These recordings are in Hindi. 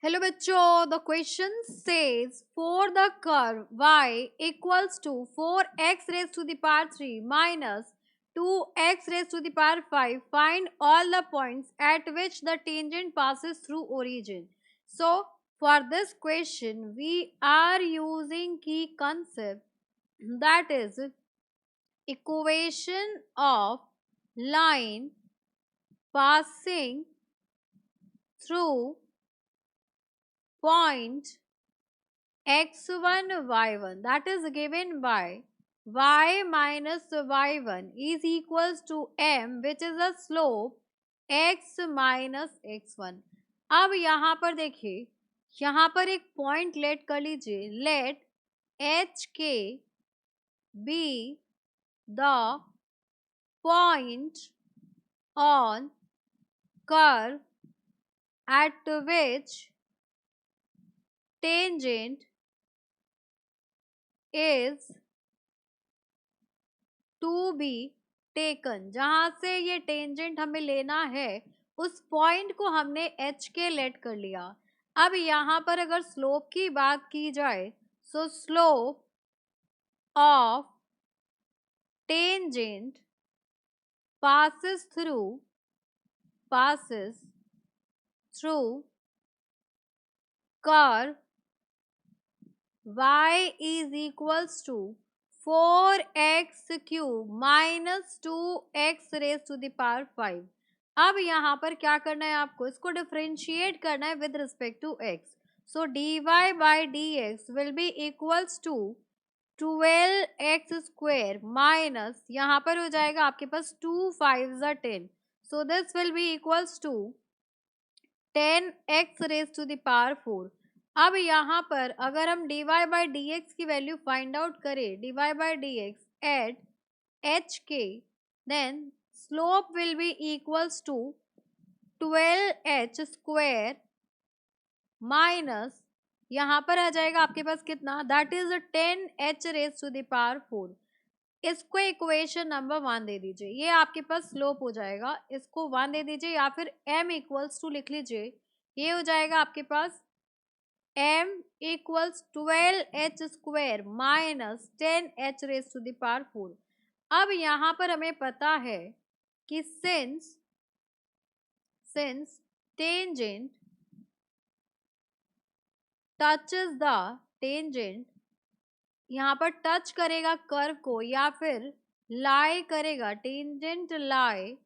हेलो बच्चों, the question says for the curve y equals to 4x raise to the power 3 minus 2x raise to the power 5 find all the points at which the tangent passes through origin. So for this question we are using key concept, that is equation of line passing through point x1 y1, that is given by y minus y1 is equals to m, which is a slope x minus x1. अब यहाँ पर देखिए, यहाँ पर एक पॉइंट लेट कर लीजिए. Let h k be the point on curve at which tangent is to be taken. जहां से ये टेंजेंट हमें लेना है उस पॉइंट को हमने एच के लेट कर लिया. अब यहाँ पर अगर स्लोप की बात की जाए, सो slope of tangent passes through curve y is equals to 4x cube minus 2x raised to the power 5. अब यहाँ पर क्या करना है, आपको इसको डिफरेंशिएट करना है with respect to x. So dy by dx will be equals to 12x square minus, यहाँ पर हो जाएगा आपके पास 2 5 10. So this will be equals to 10x raise to the power 4. अब यहाँ पर अगर हम dy by dx की वैल्यू फाइंड आउट करें, dy by dx at H के, then slope will be equals to 12h square minus, यहाँ पर आ जाएगा आपके पास कितना, that is 10h raise to the power 4. इसको इक्वेशन नंबर 1 दे दीजिए, ये आपके पास स्लोप हो जाएगा. इसको 1 दे दीजिए या फिर m इक्वल्स टू लिख लीजिए. ये हो जाएगा आपके पास m equals 12h square minus 10h raise to the power 4. अब यहाँ पर हमें पता है कि since tangent touches the tangent, यहाँ पर टच करेगा कर्व को या फिर लाई करेगा, tangent lie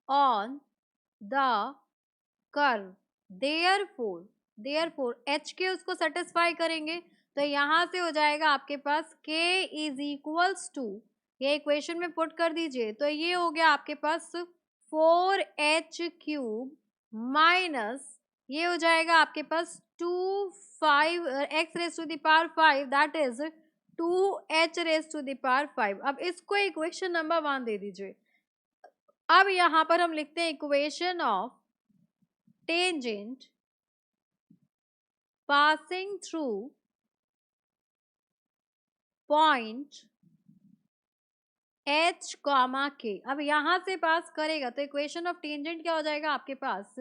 on the curve, therefore H के उसको सेटिस्फाई करेंगे. तो यहाँ से हो जाएगा आपके पास k इज इक्वल्स टू, ये इक्वेशन में पुट कर दीजिए. तो ये हो गया आपके पास 4h क्यूब माइनस, ये हो जाएगा आपके पास 5x raise to the power 5, that is 2h raise to the power 5. अब इसको इक्वेशन नंबर 1 दे दीजिए. अब यहाँ पर हम लिखते हैं equation of tangent passing through point h comma k. अब यहाँ से पास करेगा तो इक्वेशन ऑफ टेंजेंट क्या हो जाएगा आपके पास,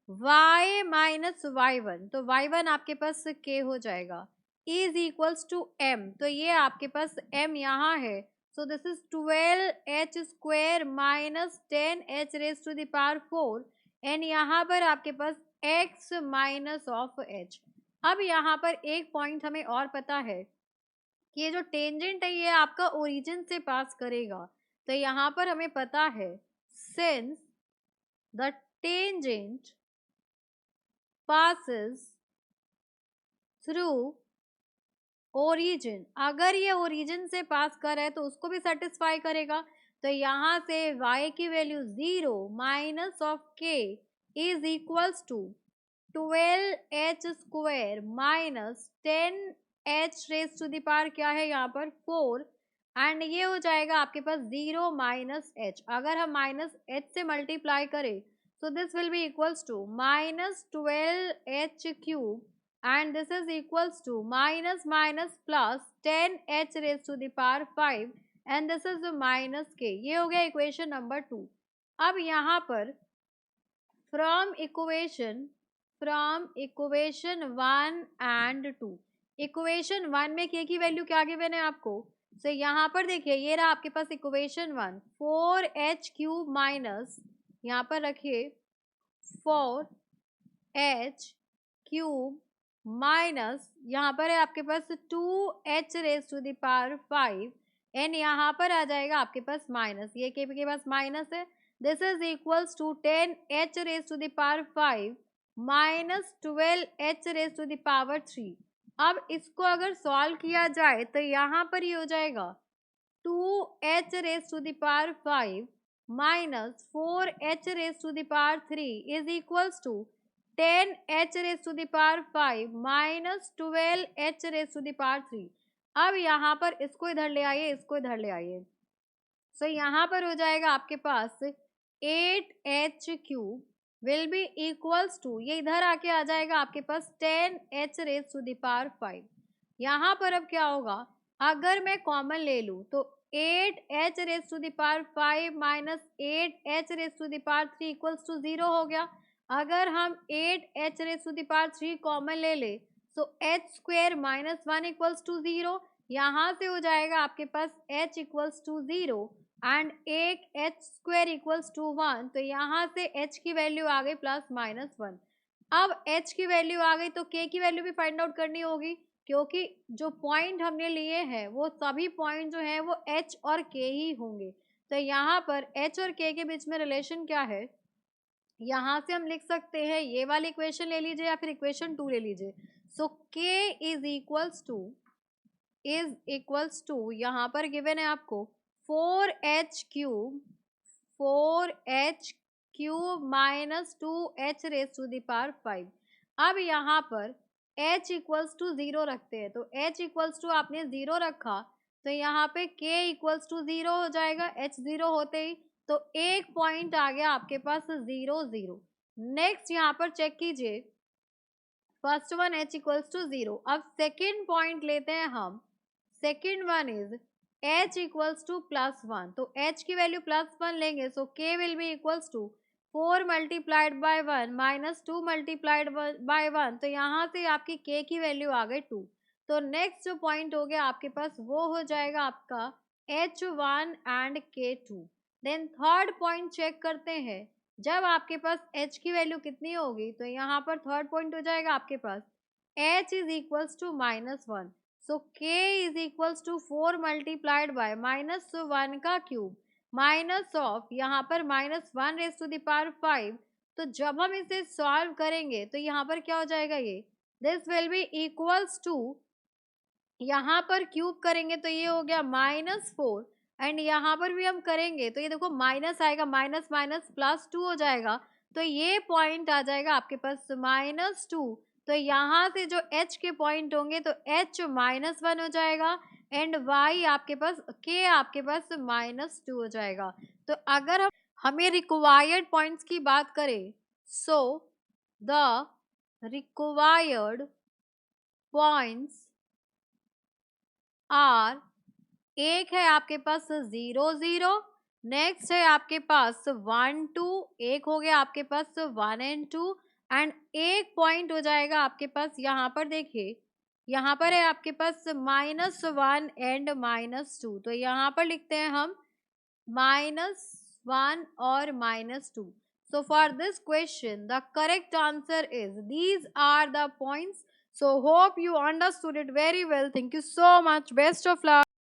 y माइनस y1, तो y1 आपके पास k हो जाएगा, इज इक्वल्स टू m. तो ये आपके पास m यहाँ है. So this is 12h square minus 10h raise to the power 4 and यहाँ पर आपके पास x माइनस ऑफ h. अब यहाँ पर एक पॉइंट हमें और पता है कि ये जो टेंजेंट है ये आपका ओरिजिन से पास करेगा. तो यहाँ पर हमें पता है since the tangent passes through origin, अगर ये ओरिजिन से पास कर रहा है तो उसको भी सेटिस्फाई करेगा. तो यहाँ से y की value 0 minus of k is equals to 12h square minus 10h raise to the power क्या है यहाँ पर 4, एंड ये हो जाएगा आपके पास 0 माइनस h. अगर हम माइनस h से मल्टीप्लाई करें so this will be equals to minus 12h cube and this is equals to minus minus plus 10h raised to the power 5 and this is minus k. ये हो गया इक्वेशन नंबर 2. अब यहाँ पर from from equation 1 and 2। Equation 1 में के की वैल्यू क्या गिवन है आपको? सो यहाँ पर देखिए, ये रहा आपके पास इक्वेशन 1, 4h³ माइनस, यहाँ पर रखिए 4h³ माइनस, यहाँ पर है आपके पास 2h⁵ एंड यहाँ पर आ जाएगा आपके पास माइनस, ये के पास माइनस है। This is equals to 10h⁵ minus 12h⁵। अब इसको अगर सॉल्व किया जाए तो यहाँ पर ये हो जाएगा 2h⁵ minus 4h⁵ is equals to 10h⁵ minus 12h⁵। अब यहाँ पर इसको इधर ले आइए, इसको इधर ले आइए। सो यहाँ पर हो जाएगा आपके पास 8h³ will be equals to, ये इधर आके आ जाएगा आपके पास 10h⁵। यहाँ पर अब क्या होगा, अगर मैं कॉमन ले लूँ तो 8h⁵ minus 8h⁵ equals to 0 हो गया। अगर हम 8h⁵ कॉमन ले ले तो h² माइनस 1 इक्वल्स टू 0, यहाँ से हो जाएगा आपके पास h इक्वल्स टू 0 एंड एक h² इक्वल्स टू 1, तो यहाँ से h की वैल्यू आ गई प्लस माइनस 1। अब h की वैल्यू आ गई तो k की वैल्यू भी फाइंड आउट करनी होगी, क्योंकि जो पॉइंट हमने लिए हैं वो सभी पॉइंट जो हैं वो h और k ही होंगे। तो यहाँ पर h और k के बीच में रिलेशन क्या है, यहाँ से हम लिख सकते हैं, ये वाली इक्वेशन ले लीजिए या फिर इक्वेशन 2 ले लीजिए। सो k इज इक्वल्स टू यहाँ पर गिवन है आपको 4h³ माइनस 2h⁵। अब यहाँ पर h इक्वल्स टू 0 रखते हैं, तो h इक्वल्स टू आपने 0 रखा तो यहाँ पे k इक्वल्स टू 0 हो जाएगा h 0 होते ही, तो एक पॉइंट आ गया आपके पास 0 0। नेक्स्ट यहाँ पर चेक कीजिए, first one h equals to 0। अब सेकेंड पॉइंट लेते हैं हम, second one is h equals to plus 1, तो h की वैल्यू प्लस 1 लेंगे, so k will be equals to 4 multiplied by 1 minus 2 multiplied by 1, तो यहाँ से आपकी k की वैल्यू आ गई 2। तो नेक्स्ट जो पॉइंट हो गया आपके पास वो हो जाएगा आपका h1 and k2। Then third point check करते हैं, जब आपके पास h की वैल्यू कितनी होगी, तो यहाँ पर थर्ड पॉइंट हो जाएगा आपके पास h is equals to minus 1, so k is equals to 4 multiplied by minus 1 का क्यूब माइनस ऑफ यहाँ पर माइनस 1⁵, तो जब हम इसे सॉल्व करेंगे तो यहाँ पर क्या हो जाएगा, ये this will be equals to, यहाँ पर क्यूब करेंगे तो ये हो गया -4 एंड यहाँ पर भी हम करेंगे तो ये देखो माइनस आएगा, माइनस माइनस प्लस 2 हो जाएगा, तो ये पॉइंट आ जाएगा आपके पास -2। तो यहाँ से जो h के पॉइंट होंगे तो h -1 हो जाएगा एंड y आपके पास k आपके पास -2 हो जाएगा। तो अगर हमें रिक्वायर्ड पॉइंट्स की बात करें, so the required points are, एक है आपके पास 0 0, नेक्स्ट है आपके पास 1 2, एक हो गया आपके पास 1 एंड 2 एंड एक पॉइंट हो जाएगा आपके पास, यहाँ पर देखिए यहाँ पर है आपके पास -1 एंड -2, तो यहाँ पर लिखते हैं हम -1 और -2। So for this question, the correct answer is these are the points. So hope you understood it very well. Thank you so much. Best of luck.